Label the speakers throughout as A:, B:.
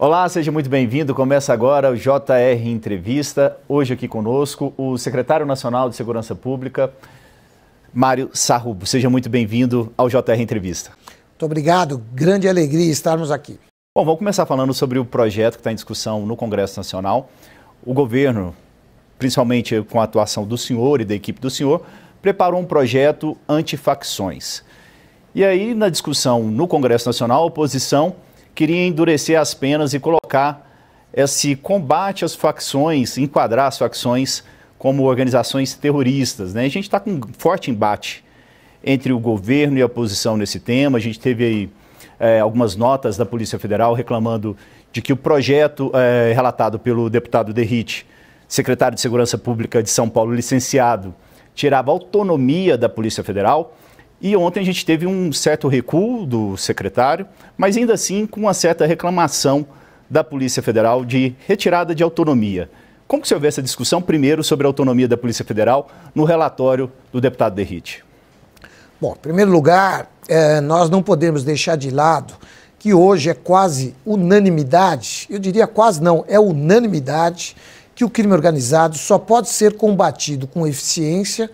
A: Olá, seja muito bem-vindo. Começa agora o JR Entrevista. Hoje aqui conosco o secretário nacional de Segurança Pública, Mário Sarrubo. Seja muito bem-vindo ao JR Entrevista.
B: Muito obrigado, grande alegria estarmos aqui.
A: Bom, vamos começar falando sobre o projeto que está em discussão no Congresso Nacional. O governo, principalmente com a atuação do senhor e da equipe do senhor, preparou um projeto anti-facções. E aí, na discussão no Congresso Nacional, a oposição queria endurecer as penas e colocar esse combate às facções, enquadrar as facções como organizações terroristas, né? A gente está com um forte embate entre o governo e a oposição nesse tema. A gente teve aí algumas notas da Polícia Federal reclamando de que o projeto relatado pelo deputado Derrite, secretário de Segurança Pública de São Paulo, licenciado, tirava a autonomia da Polícia Federal. E ontem a gente teve um certo recuo do secretário, mas ainda assim com uma certa reclamação da Polícia Federal de retirada de autonomia. Como que você vê essa discussão, primeiro, sobre a autonomia da Polícia Federal no relatório do deputado Derrite?
B: Bom, em primeiro lugar, nós não podemos deixar de lado que hoje é quase unanimidade, eu diria quase não, é unanimidade, que o crime organizado só pode ser combatido com eficiência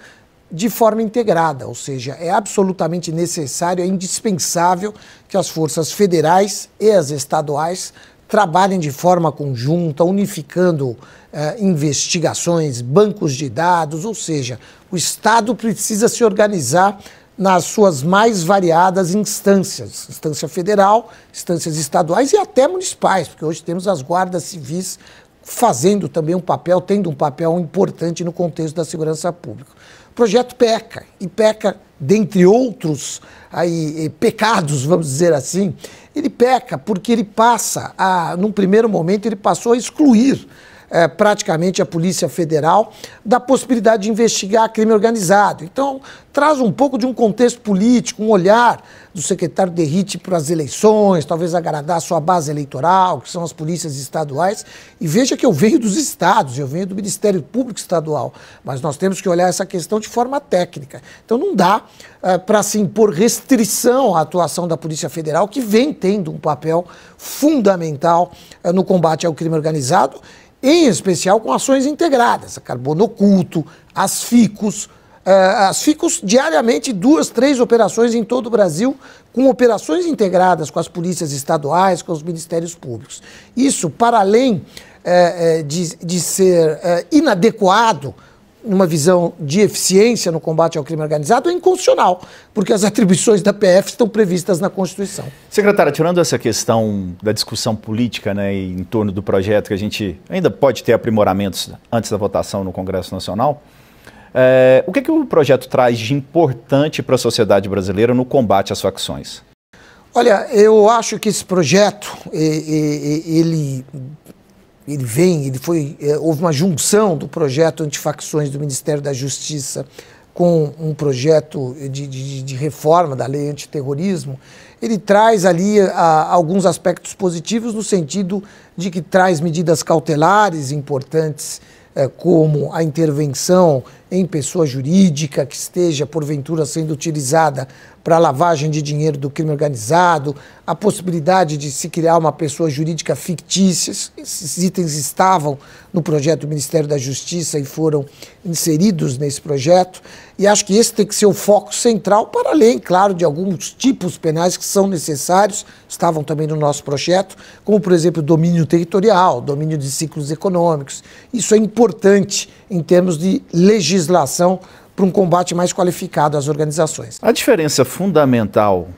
B: de forma integrada, ou seja, é absolutamente necessário, é indispensável que as forças federais e as estaduais trabalhem de forma conjunta, unificando investigações, bancos de dados, ou seja, o Estado precisa se organizar nas suas mais variadas instâncias, instância federal, instâncias estaduais e até municipais, porque hoje temos as guardas civis fazendo também um papel, tendo um papel importante no contexto da segurança pública. O projeto peca, e peca, dentre outros pecados, vamos dizer assim, ele peca porque ele passa, num primeiro momento, ele passou a excluir praticamente a Polícia Federal da possibilidade de investigar crime organizado. Então, traz um pouco de um contexto político, um olhar do secretário Derrite para as eleições, talvez agradar a sua base eleitoral, que são as polícias estaduais. E veja que eu venho dos estados, eu venho do Ministério Público Estadual, mas nós temos que olhar essa questão de forma técnica. Então, não dá para se impor restrição à atuação da Polícia Federal, que vem tendo um papel fundamental no combate ao crime organizado, em especial com ações integradas, a Carbono Oculto, as FICOS diariamente 2, 3 operações em todo o Brasil, com operações integradas com as polícias estaduais, com os ministérios públicos. Isso, para além de ser inadequado, numa visão de eficiência no combate ao crime organizado, é inconstitucional, porque as atribuições da PF estão previstas na Constituição.
A: Secretária, tirando essa questão da discussão política, né, em torno do projeto, que a gente ainda pode ter aprimoramentos antes da votação no Congresso Nacional, o que o projeto traz de importante para a sociedade brasileira no combate às facções?
B: Olha, eu acho que esse projeto, houve uma junção do projeto antifacções do Ministério da Justiça com um projeto de reforma da lei antiterrorismo. Ele traz ali alguns aspectos positivos no sentido de que traz medidas cautelares importantes, como a intervenção em pessoa jurídica que esteja, porventura, sendo utilizada para lavagem de dinheiro do crime organizado, a possibilidade de se criar uma pessoa jurídica fictícia. Esses itens estavam no projeto do Ministério da Justiça e foram inseridos nesse projeto. E acho que esse tem que ser o foco central, para além, claro, de alguns tipos penais que são necessários, estavam também no nosso projeto, como, por exemplo, o domínio territorial, domínio de ciclos econômicos. Isso é importante em termos de legislação para um combate mais qualificado às organizações.
A: A diferença fundamental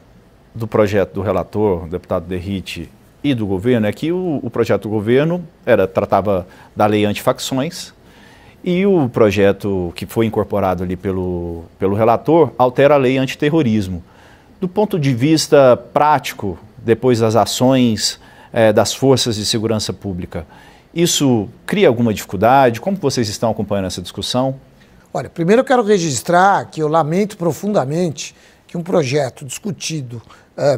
A: do projeto do relator, o deputado Derrite, e do governo é que o projeto do governo tratava da lei antifacções e o projeto que foi incorporado ali pelo relator altera a lei antiterrorismo. Do ponto de vista prático, depois das ações das forças de segurança pública, isso cria alguma dificuldade? Como vocês estão acompanhando essa discussão?
B: Olha, primeiro eu quero registrar que eu lamento profundamente que um projeto discutido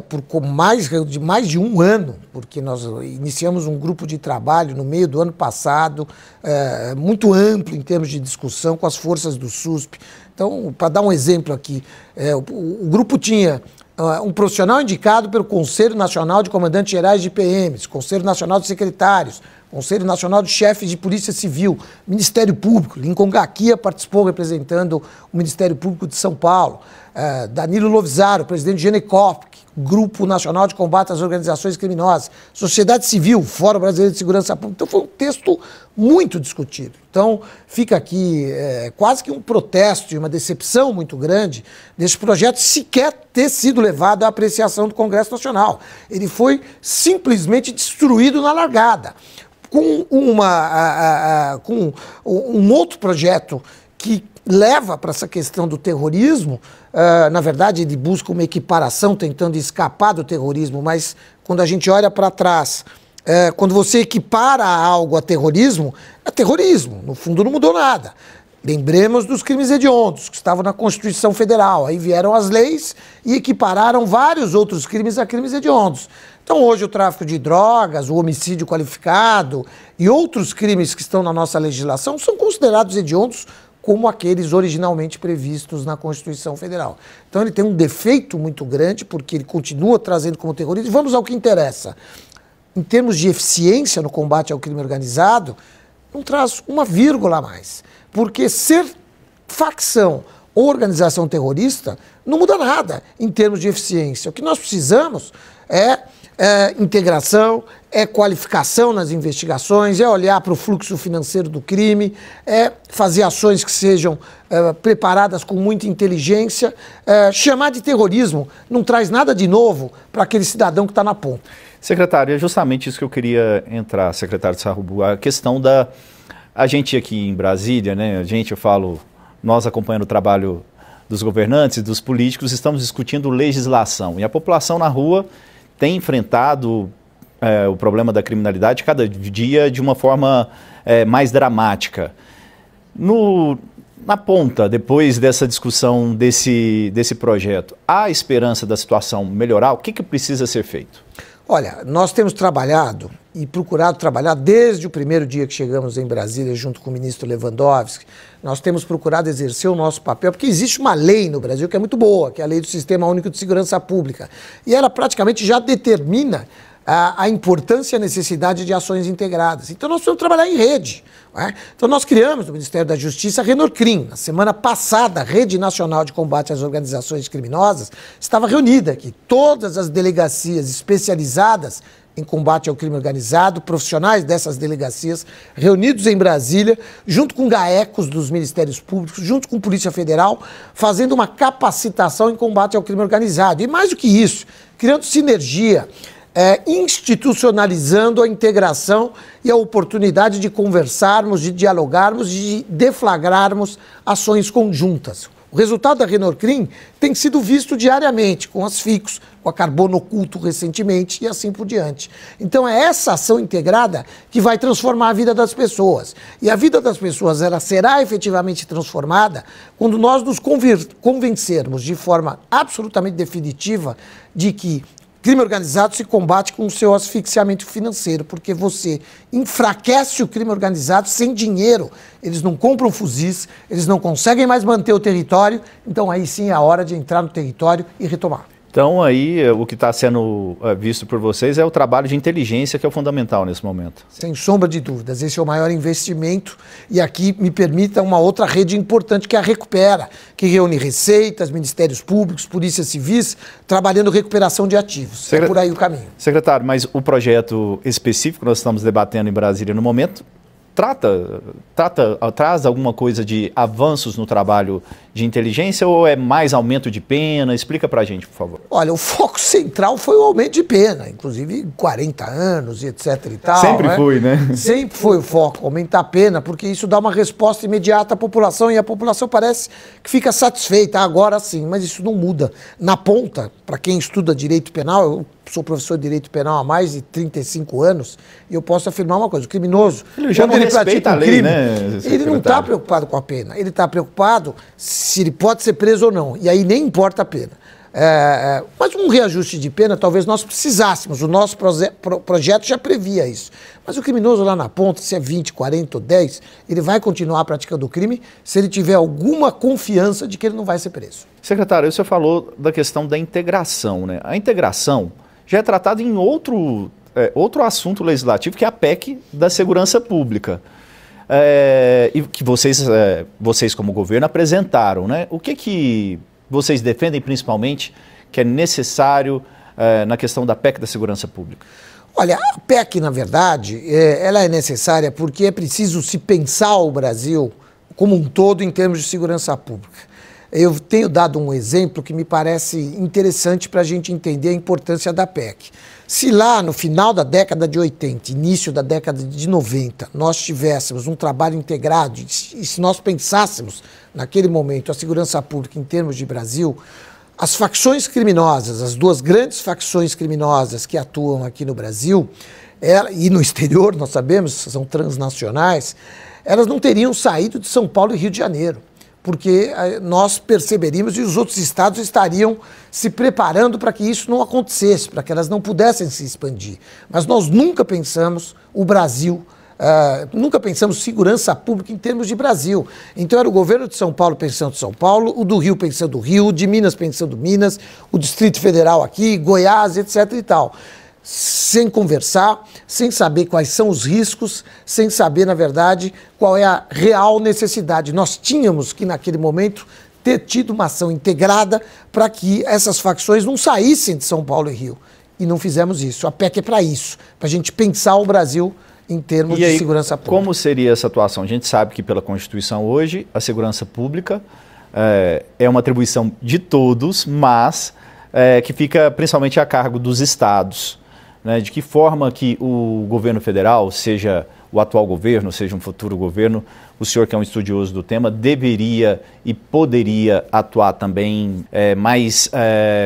B: por mais de um ano, porque nós iniciamos um grupo de trabalho no meio do ano passado, muito amplo em termos de discussão com as forças do SUSP. Então, para dar um exemplo aqui, o grupo tinha um profissional indicado pelo Conselho Nacional de Comandantes Gerais de PMs, Conselho Nacional de Secretários, Conselho Nacional de Chefes de Polícia Civil, Ministério Público. Lincoln Gaquia participou representando o Ministério Público de São Paulo. Danilo Lovisaro, presidente do Genecop, Grupo Nacional de Combate às Organizações Criminosas, Sociedade Civil, Fórum Brasileiro de Segurança Pública. Então foi um texto muito discutido. Então fica aqui quase que um protesto e uma decepção muito grande desse projeto sequer ter sido levado à apreciação do Congresso Nacional. Ele foi simplesmente destruído na largada. Com um outro projeto que leva para essa questão do terrorismo, na verdade ele busca uma equiparação tentando escapar do terrorismo, mas quando a gente olha para trás, quando você equipara algo a terrorismo, é terrorismo, no fundo não mudou nada. Lembremos dos crimes hediondos, que estavam na Constituição Federal, aí vieram as leis e equipararam vários outros crimes a crimes hediondos. Então hoje o tráfico de drogas, o homicídio qualificado e outros crimes que estão na nossa legislação são considerados hediondos como aqueles originalmente previstos na Constituição Federal. Então ele tem um defeito muito grande, porque ele continua trazendo como terrorismo. Vamos ao que interessa. Em termos de eficiência no combate ao crime organizado, não traz uma vírgula a mais. Porque ser facção ou organização terrorista não muda nada em termos de eficiência. O que nós precisamos é integração, é qualificação nas investigações, é olhar para o fluxo financeiro do crime, é fazer ações que sejam preparadas com muita inteligência. Chamar de terrorismo não traz nada de novo para aquele cidadão que está na ponta.
A: Secretário, é justamente isso que eu queria entrar, secretário Sarrubo, a questão a gente aqui em Brasília, né, eu falo, nós acompanhando o trabalho dos governantes e dos políticos, estamos discutindo legislação, e a população na rua tem enfrentado o problema da criminalidade cada dia de uma forma mais dramática. Na ponta, depois dessa discussão desse projeto, há esperança da situação melhorar? O que precisa ser feito?
B: Olha, nós temos trabalhado e procurado trabalhar desde o primeiro dia que chegamos em Brasília junto com o ministro Lewandowski. Nós temos procurado exercer o nosso papel, porque existe uma lei no Brasil que é muito boa, que é a Lei do Sistema Único de Segurança Pública. E ela praticamente já determina a importância e a necessidade de ações integradas. Então nós precisamos trabalhar em rede. Né? Então nós criamos no Ministério da Justiça a Renorcrim. Na semana passada, a Rede Nacional de Combate às Organizações Criminosas estava reunida aqui. Todas as delegacias especializadas em combate ao crime organizado, profissionais dessas delegacias, reunidos em Brasília, junto com GAECOS dos Ministérios Públicos, junto com Polícia Federal, fazendo uma capacitação em combate ao crime organizado. E mais do que isso, criando sinergia, institucionalizando a integração e a oportunidade de conversarmos, de dialogarmos, de deflagrarmos ações conjuntas. O resultado da Renorcrim tem sido visto diariamente, com as FICOS, com a Carbono Oculto recentemente e assim por diante. Então é essa ação integrada que vai transformar a vida das pessoas. E a vida das pessoas ela será efetivamente transformada quando nós nos convencermos de forma absolutamente definitiva de que crime organizado se combate com o seu asfixiamento financeiro, porque você enfraquece o crime organizado sem dinheiro. Eles não compram fuzis, eles não conseguem mais manter o território, então aí sim é a hora de entrar no território e retomar.
A: Então aí o que está sendo visto por vocês é o trabalho de inteligência que é o fundamental nesse momento.
B: Sem sombra de dúvidas, esse é o maior investimento e aqui me permita uma outra rede importante que é a Recupera, que reúne receitas, ministérios públicos, polícias civis, trabalhando recuperação de ativos. É por aí o caminho.
A: Secretário, mas o projeto específico que nós estamos debatendo em Brasília no momento traz alguma coisa de avanços no trabalho de inteligência ou é mais aumento de pena? Explica pra gente, por favor.
B: Olha, o foco central foi o aumento de pena, inclusive 40 anos e etc e tal.
A: Sempre foi, né?
B: Sempre foi o foco, aumentar a pena, porque isso dá uma resposta imediata à população e a população parece que fica satisfeita, agora sim, mas isso não muda. Na ponta, para quem estuda direito penal, eu sou professor de direito penal há mais de 35 anos e eu posso afirmar uma coisa, o criminoso,
A: quando ele pratica um crime, né,
B: ele não está preocupado com a pena, ele está preocupado se ele pode ser preso ou não, e aí nem importa a pena. Mas um reajuste de pena talvez nós precisássemos, o nosso projeto já previa isso. Mas o criminoso lá na ponta, se é 20, 40 ou 10, ele vai continuar praticando o crime se ele tiver alguma confiança de que ele não vai ser preso.
A: Secretário, você falou da questão da integração, né? A integração já é tratada em outro assunto legislativo, que é a PEC da Segurança Pública. E que vocês como governo apresentaram, né? O que vocês defendem principalmente que é necessário na questão da PEC da Segurança Pública?
B: Olha, a PEC, na verdade, ela é necessária porque é preciso se pensar o Brasil como um todo em termos de segurança pública. Eu tenho dado um exemplo que me parece interessante para a gente entender a importância da PEC. Se lá no final da década de 80, início da década de 90, nós tivéssemos um trabalho integrado e se nós pensássemos naquele momento a segurança pública em termos de Brasil, as facções criminosas, as duas grandes facções criminosas que atuam aqui no Brasil e no exterior, nós sabemos, são transnacionais, elas não teriam saído de São Paulo e Rio de Janeiro, porque nós perceberíamos e os outros estados estariam se preparando para que isso não acontecesse, para que elas não pudessem se expandir. Mas nós nunca pensamos o Brasil, nunca pensamos segurança pública em termos de Brasil. Então era o governo de São Paulo pensando São Paulo, o do Rio pensando Rio, o de Minas pensando Minas, o Distrito Federal aqui, Goiás, etc. e tal. Sem conversar, sem saber quais são os riscos, sem saber, na verdade, qual é a real necessidade. Nós tínhamos que, naquele momento, ter tido uma ação integrada para que essas facções não saíssem de São Paulo e Rio. E não fizemos isso. A PEC é para isso, para a gente pensar o Brasil em termos de segurança pública.
A: Como seria essa atuação? A gente sabe que, pela Constituição hoje, a segurança pública é uma atribuição de todos, mas que fica principalmente a cargo dos estados. Né, de que forma que o governo federal, seja o atual governo, seja um futuro governo, o senhor que é um estudioso do tema, deveria e poderia atuar também mais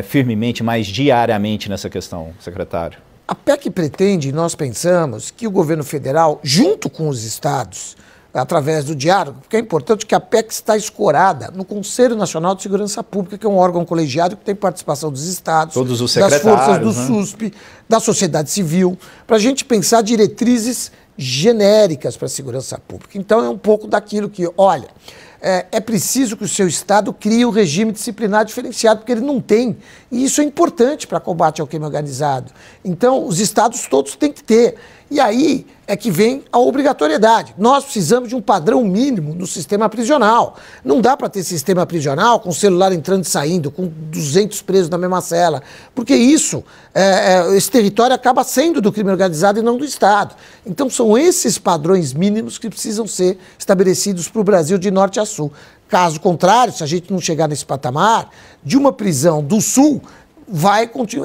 A: firmemente, mais diariamente nessa questão, secretário?
B: A PEC pretende, nós pensamos, que o governo federal, junto com os estados, através do diálogo, porque é importante que a PEC está escorada no Conselho Nacional de Segurança Pública, que é um órgão colegiado que tem participação dos estados,
A: todos os
B: das forças do
A: né?
B: SUSP, da sociedade civil, para a gente pensar diretrizes genéricas para a segurança pública. Então é um pouco daquilo que, olha, é preciso que o seu estado crie um regime disciplinar diferenciado, porque ele não tem, e isso é importante para combate ao crime organizado. Então os estados todos têm que ter. E aí é que vem a obrigatoriedade. Nós precisamos de um padrão mínimo no sistema prisional. Não dá para ter sistema prisional com celular entrando e saindo, com 200 presos na mesma cela, porque isso, esse território acaba sendo do crime organizado e não do Estado. Então são esses padrões mínimos que precisam ser estabelecidos para o Brasil de norte a sul. Caso contrário, se a gente não chegar nesse patamar, de uma prisão do sul,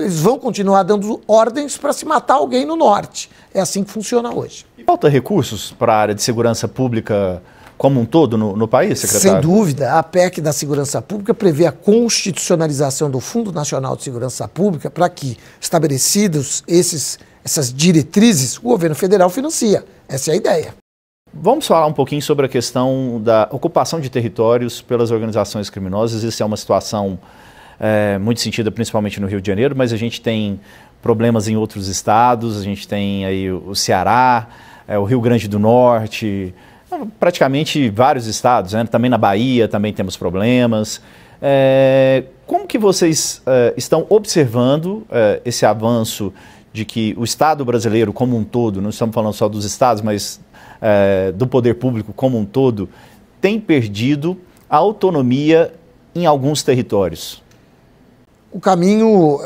B: eles vão continuar dando ordens para se matar alguém no norte. É assim que funciona hoje.
A: E falta recursos para a área de segurança pública como um todo no país, secretário?
B: Sem dúvida. A PEC da Segurança Pública prevê a constitucionalização do Fundo Nacional de Segurança Pública para que, estabelecidos essas diretrizes, o governo federal financia. Essa é a ideia.
A: Vamos falar um pouquinho sobre a questão da ocupação de territórios pelas organizações criminosas. Isso é uma situação muito sentida principalmente no Rio de Janeiro, mas a gente tem problemas em outros estados, a gente tem aí o Ceará, o Rio Grande do Norte, praticamente vários estados, né? Também na Bahia também temos problemas. Como que vocês estão observando esse avanço de que o Estado brasileiro como um todo, não estamos falando só dos estados, mas do poder público como um todo, tem perdido a autonomia em alguns territórios?
B: O caminho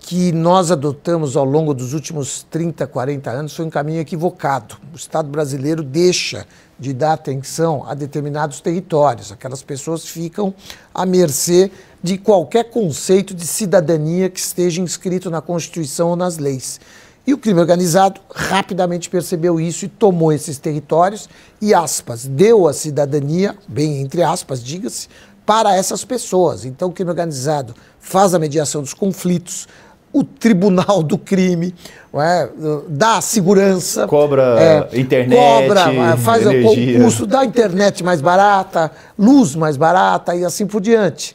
B: que nós adotamos ao longo dos últimos 30, 40 anos foi um caminho equivocado. O Estado brasileiro deixa de dar atenção a determinados territórios. Aquelas pessoas ficam à mercê de qualquer conceito de cidadania que esteja inscrito na Constituição ou nas leis. E o crime organizado rapidamente percebeu isso e tomou esses territórios e, aspas, deu a cidadania, bem entre aspas, diga-se, para essas pessoas. Então o crime organizado faz a mediação dos conflitos, o tribunal do crime, dá segurança,
A: cobra internet,
B: faz
A: energia.
B: O concurso da internet mais barata, luz mais barata e assim por diante.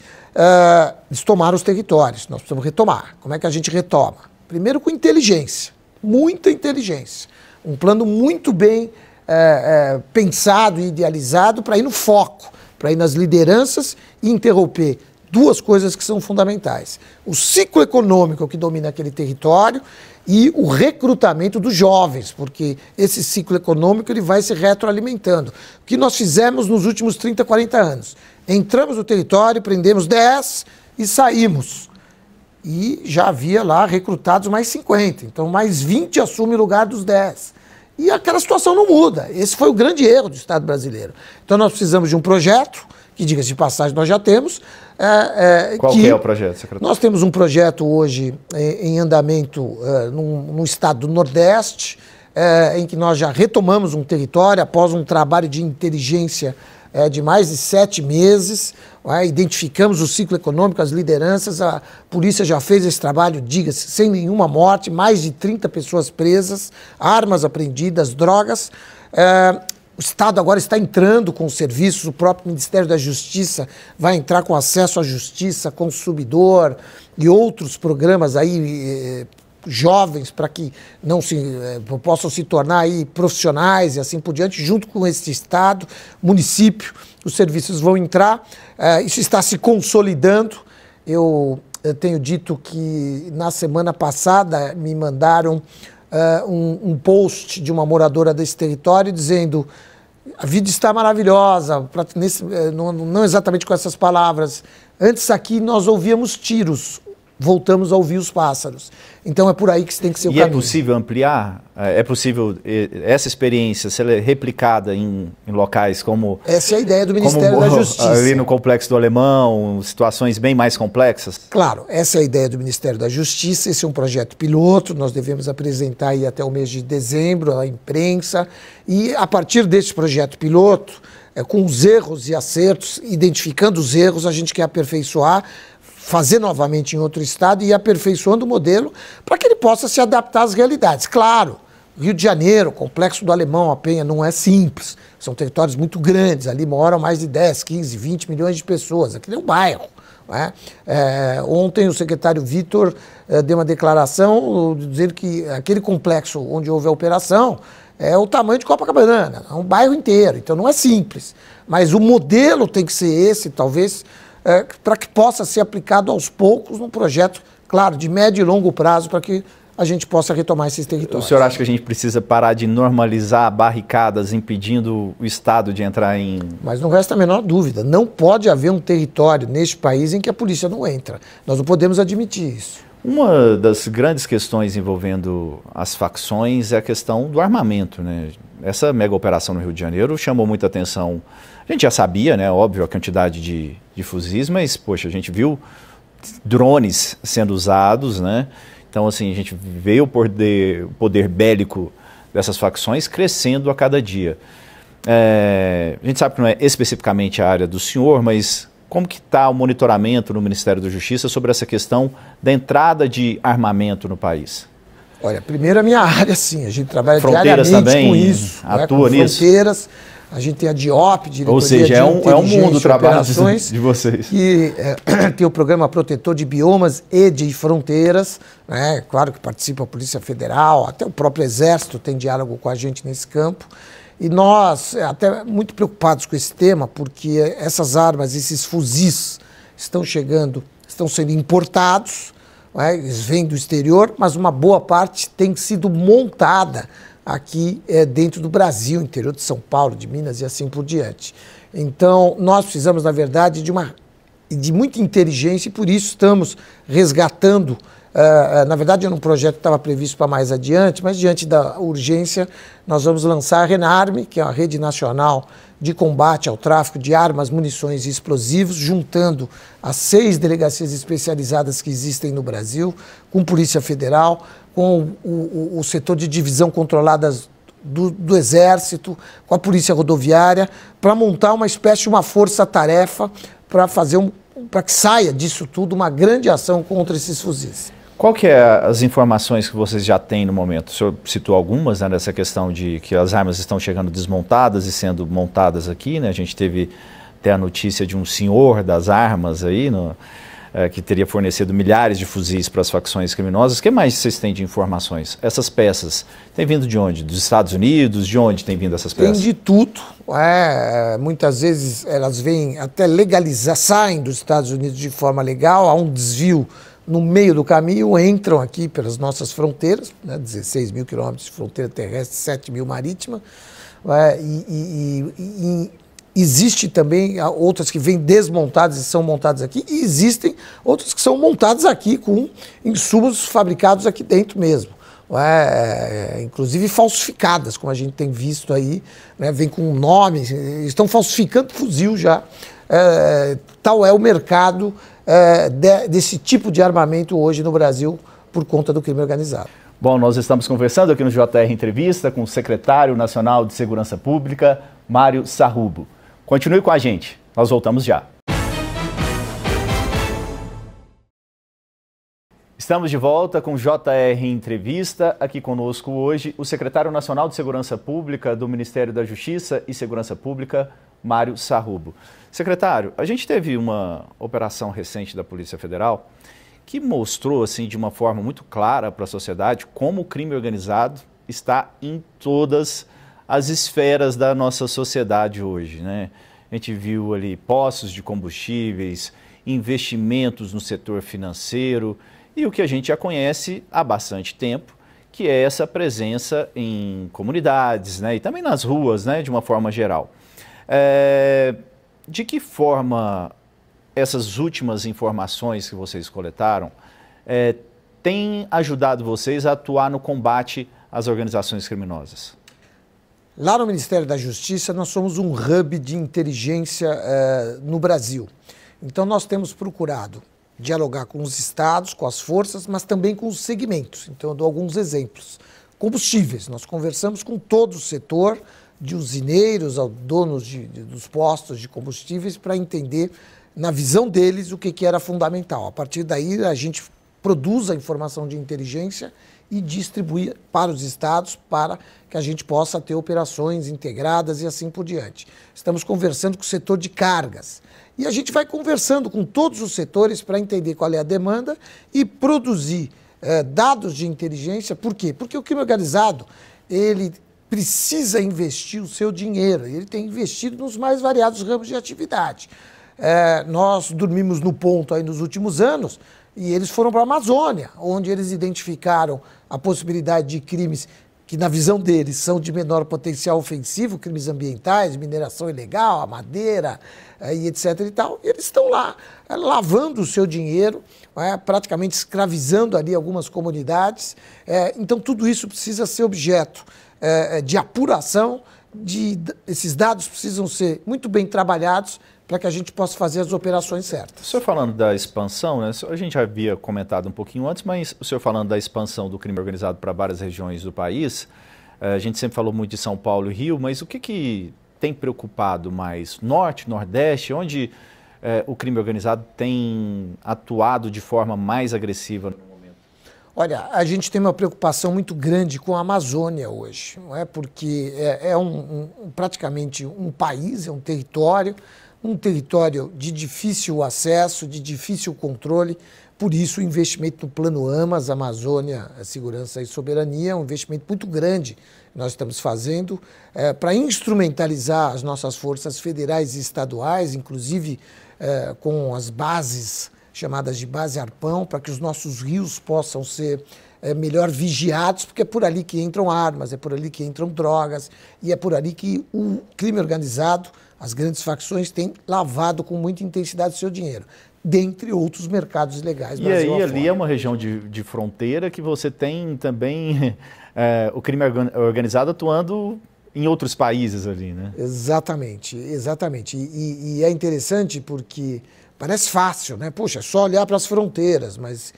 B: eles tomaram os territórios. Nós precisamos retomar. Como é que a gente retoma? Primeiro com inteligência, muita inteligência. Um plano muito bem pensado e idealizado para ir no foco, para ir nas lideranças e interromper duas coisas que são fundamentais. O ciclo econômico que domina aquele território e o recrutamento dos jovens, porque esse ciclo econômico ele vai se retroalimentando. O que nós fizemos nos últimos 30, 40 anos? Entramos no território, prendemos 10 e saímos. E já havia lá recrutados mais 50, então mais 20 assumem o lugar dos 10. E aquela situação não muda. Esse foi o grande erro do Estado brasileiro. Então nós precisamos de um projeto, que diga-se de passagem nós já temos.
A: Qual que é o projeto, secretário?
B: Nós temos um projeto hoje em andamento no estado do Nordeste, em que nós já retomamos um território após um trabalho de inteligência de mais de 7 meses, identificamos o ciclo econômico, as lideranças, a polícia já fez esse trabalho, diga-se, sem nenhuma morte, mais de 30 pessoas presas, armas apreendidas, drogas. O Estado agora está entrando com os serviços, o próprio Ministério da Justiça vai entrar com acesso à justiça, consumidor e outros programas aí jovens para que não possam se tornar aí profissionais e assim por diante, junto com esse Estado, município, os serviços vão entrar, isso está se consolidando. Eu tenho dito que na semana passada me mandaram um post de uma moradora desse território dizendo: a vida está maravilhosa, não exatamente com essas palavras. Antes aqui nós ouvíamos tiros, voltamos a ouvir os pássaros. Então é por aí que tem que ser o caminho.
A: E é possível ampliar? É possível essa experiência ser replicada em locais como...
B: Essa é a ideia do Ministério da Justiça.
A: Ali no Complexo do Alemão, situações bem mais complexas?
B: Claro, essa é a ideia do Ministério da Justiça. Esse é um projeto piloto, nós devemos apresentar aí até o mês de dezembro à imprensa. E a partir desse projeto piloto, com os erros e acertos, identificando os erros, a gente quer aperfeiçoar, fazer novamente em outro estado e ir aperfeiçoando o modelo para que ele possa se adaptar às realidades. Claro, Rio de Janeiro, Complexo do Alemão, a Penha, não é simples. São territórios muito grandes, ali moram mais de 10, 15, 20 milhões de pessoas. Aqui é um bairro. Né? Ontem o secretário Vitor deu uma declaração dizendo que aquele complexo onde houve a operação é o tamanho de Copacabana, é um bairro inteiro, então não é simples. Mas o modelo tem que ser esse, talvez, para que possa ser aplicado aos poucos num projeto, claro, de médio e longo prazo, para que a gente possa retomar esses territórios.
A: O senhor acha que a gente precisa parar de normalizar barricadas impedindo o Estado de entrar em...
B: Mas não resta a menor dúvida, não pode haver um território neste país em que a polícia não entra. Nós não podemos admitir isso.
A: Uma das grandes questões envolvendo as facções é a questão do armamento, né? Essa mega operação no Rio de Janeiro chamou muita atenção. A gente já sabia, né, óbvio, a quantidade de fuzis, mas, poxa, a gente viu drones sendo usados, né? Então, assim, a gente vê o poder bélico dessas facções crescendo a cada dia. A gente sabe que não é especificamente a área do senhor, mas como que está o monitoramento no Ministério da Justiça sobre essa questão da entrada de armamento no país?
B: Olha, primeiro a minha área, sim, a gente trabalha
A: fronteiras
B: diariamente
A: também,
B: com isso.
A: atua
B: com
A: nisso?
B: Fronteiras, a gente tem a DIOP, Diretoria
A: Ou seja,
B: de
A: é um mundo o trabalho de vocês.
B: Que tem o Programa Protetor de Biomas e de Fronteiras, né? Claro que participa a Polícia Federal, até o próprio Exército tem diálogo com a gente nesse campo. E nós, até muito preocupados com esse tema, porque essas armas, esses fuzis estão sendo importados, né? Eles vêm do exterior, mas uma boa parte tem sido montada aqui dentro do Brasil, interior de São Paulo, de Minas e assim por diante. Então, nós precisamos, na verdade, de muita inteligência e por isso estamos resgatando. Na verdade, era um projeto que estava previsto para mais adiante, mas diante da urgência, nós vamos lançar a RENARME, que é a Rede Nacional de Combate ao Tráfico de Armas, Munições e Explosivos, juntando as 6 delegacias especializadas que existem no Brasil, com Polícia Federal, com o setor de divisão controladas do Exército, com a Polícia Rodoviária, para montar uma espécie de uma força-tarefa para que saia disso tudo uma grande ação contra esses fuzis.
A: Qual que é as informações que vocês já têm no momento? O senhor citou algumas, né, nessa questão de que as armas estão chegando desmontadas e sendo montadas aqui, né? A gente teve até a notícia de um senhor das armas aí, que teria fornecido milhares de fuzis para as facções criminosas. O que mais vocês têm de informações? Essas peças têm vindo de onde? Dos Estados Unidos? De onde têm vindo essas peças?
B: Tem de tudo. Muitas vezes elas vêm até legalizar, saem dos Estados Unidos de forma legal, há um desvio no meio do caminho, entram aqui pelas nossas fronteiras, né, 16 mil quilômetros de fronteira terrestre, 7 mil marítima, existe também outras que vêm desmontadas e são montadas aqui, e existem outras que são montadas aqui com insumos fabricados aqui dentro mesmo. Inclusive falsificadas, como a gente tem visto aí, né, vem com nome, estão falsificando fuzil já. Tal é o mercado desse tipo de armamento hoje no Brasil por conta do crime organizado.
A: Bom, nós estamos conversando aqui no JR Entrevista com o secretário nacional de Segurança Pública, Mário Sarrubo. Continue com a gente, nós voltamos já. Estamos de volta com o JR Entrevista. Aqui conosco hoje o secretário nacional de Segurança Pública do Ministério da Justiça e Segurança Pública, Mário Sarrubo. Secretário, a gente teve uma operação recente da Polícia Federal que mostrou assim, de uma forma muito clara para a sociedade como o crime organizado está em todas as esferas da nossa sociedade hoje, né? A gente viu ali postos de combustíveis, investimentos no setor financeiro e o que a gente já conhece há bastante tempo, que é essa presença em comunidades, né? E também nas ruas, né? De uma forma geral. De que forma essas últimas informações que vocês coletaram têm ajudado vocês a atuar no combate às organizações criminosas?
B: Lá no Ministério da Justiça, nós somos um hub de inteligência no Brasil. Então, nós temos procurado dialogar com os estados, com as forças, mas também com os segmentos. Então, eu dou alguns exemplos. Combustíveis, nós conversamos com todo o setor, de usineiros aos donos dos postos de combustíveis, para entender, na visão deles, o que era fundamental. A partir daí, a gente produz a informação de inteligência e distribui para os estados para que a gente possa ter operações integradas e assim por diante. Estamos conversando com o setor de cargas e a gente vai conversando com todos os setores para entender qual é a demanda e produzir dados de inteligência. Por quê? Porque o crime organizado, ele precisa investir o seu dinheiro, ele tem investido nos mais variados ramos de atividade. Nós dormimos no ponto aí nos últimos anos e eles foram para a Amazônia, onde eles identificaram a possibilidade de crimes que, na visão deles, são de menor potencial ofensivo, crimes ambientais, mineração ilegal, a madeira e etc. e tal. E eles estão lá lavando o seu dinheiro, praticamente escravizando ali algumas comunidades. Então, tudo isso precisa ser objeto de apuração, esses dados precisam ser muito bem trabalhados para que a gente possa fazer as operações certas.
A: O senhor falando da expansão, né, a gente já havia comentado um pouquinho antes, mas o senhor falando da expansão do crime organizado para várias regiões do país, a gente sempre falou muito de São Paulo e Rio, mas o que tem preocupado mais? Norte, Nordeste, onde o crime organizado tem atuado de forma mais agressiva no momento?
B: Olha, a gente tem uma preocupação muito grande com a Amazônia hoje, não é? Porque praticamente um país, é um território de difícil acesso, de difícil controle. Por isso, o investimento no Plano AMAS, Amazônia, Segurança e Soberania, é um investimento muito grande que nós estamos fazendo para instrumentalizar as nossas forças federais e estaduais, inclusive com as bases chamadas de base Arpão, para que os nossos rios possam ser melhor vigiados, porque é por ali que entram armas, é por ali que entram drogas, e é por ali que o crime organizado, as grandes facções, têm lavado com muita intensidade o seu dinheiro, dentre outros mercados legais.
A: E aí ali é uma região de fronteira que você tem também o crime organizado atuando em outros países ali, né?
B: Exatamente, exatamente. E é interessante porque parece fácil, né? Poxa, é só olhar para as fronteiras, mas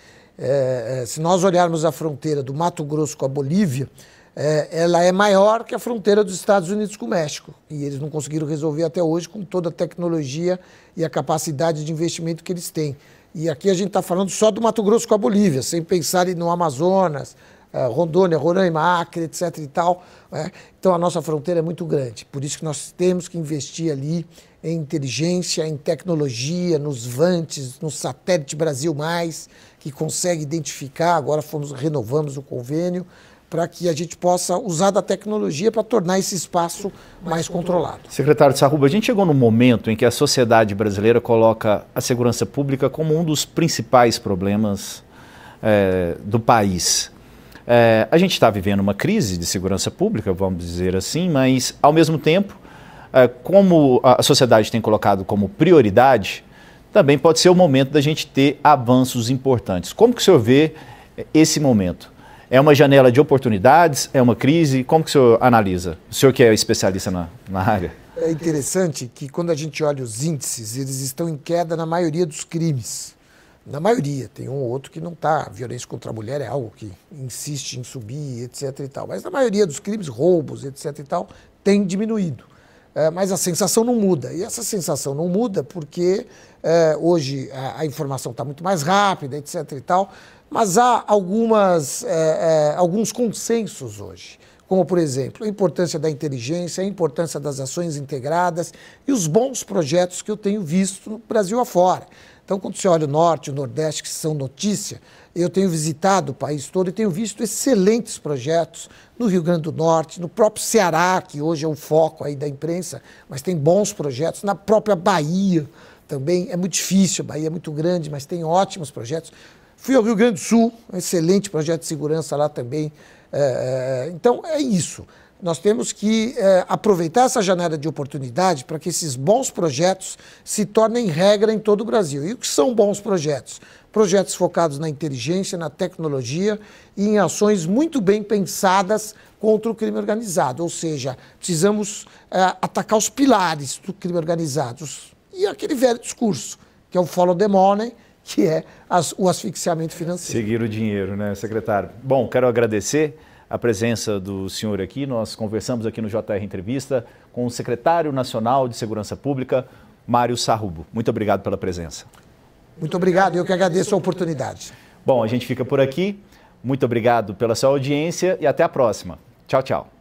B: se nós olharmos a fronteira do Mato Grosso com a Bolívia, ela é maior que a fronteira dos Estados Unidos com o México. E eles não conseguiram resolver até hoje com toda a tecnologia e a capacidade de investimento que eles têm. E aqui a gente está falando só do Mato Grosso com a Bolívia, sem pensar no Amazonas, Rondônia, Roraima, Acre, etc. e tal. Né? Então a nossa fronteira é muito grande. Por isso que nós temos que investir ali em inteligência, em tecnologia, nos VANTs, no Satélite Brasil+, que consegue identificar, agora renovamos o convênio, para que a gente possa usar da tecnologia para tornar esse espaço mais controlado.
A: Secretário Sarrubo, a gente chegou num momento em que a sociedade brasileira coloca a segurança pública como um dos principais problemas do país. A gente está vivendo uma crise de segurança pública, vamos dizer assim, mas, ao mesmo tempo, como a sociedade tem colocado como prioridade, também pode ser o momento da gente ter avanços importantes. Como que o senhor vê esse momento? É uma janela de oportunidades? É uma crise? Como que o senhor analisa? O senhor que é especialista na área.
B: É interessante que quando a gente olha os índices, eles estão em queda na maioria dos crimes. Na maioria, tem um ou outro que não está. Violência contra a mulher é algo que insiste em subir, etc. e tal. Mas na maioria dos crimes, roubos, etc. e tal, tem diminuído. Mas a sensação não muda. E essa sensação não muda porque hoje a informação está muito mais rápida, etc. e tal. Mas há alguns consensos hoje, como, por exemplo, a importância da inteligência, a importância das ações integradas e os bons projetos que eu tenho visto no Brasil afora. Então, quando você olha o Norte e o Nordeste, que são notícia, eu tenho visitado o país todo e tenho visto excelentes projetos no Rio Grande do Norte, no próprio Ceará, que hoje é o foco aí da imprensa, mas tem bons projetos, na própria Bahia também. É muito difícil, a Bahia é muito grande, mas tem ótimos projetos. Fui ao Rio Grande do Sul, um excelente projeto de segurança lá também. Então, é isso. Nós temos que aproveitar essa janela de oportunidade para que esses bons projetos se tornem regra em todo o Brasil. E o que são bons projetos? Projetos focados na inteligência, na tecnologia e em ações muito bem pensadas contra o crime organizado. Ou seja, precisamos atacar os pilares do crime organizado. E aquele velho discurso, que é o follow the money, que é o asfixiamento financeiro.
A: Seguir o dinheiro, né, secretário? Bom, quero agradecer a presença do senhor aqui. Nós conversamos aqui no JR Entrevista com o secretário nacional de Segurança Pública, Mário Sarrubo. Muito obrigado pela presença.
B: Muito obrigado, eu que agradeço a oportunidade.
A: Bom, a gente fica por aqui. Muito obrigado pela sua audiência e até a próxima. Tchau, tchau.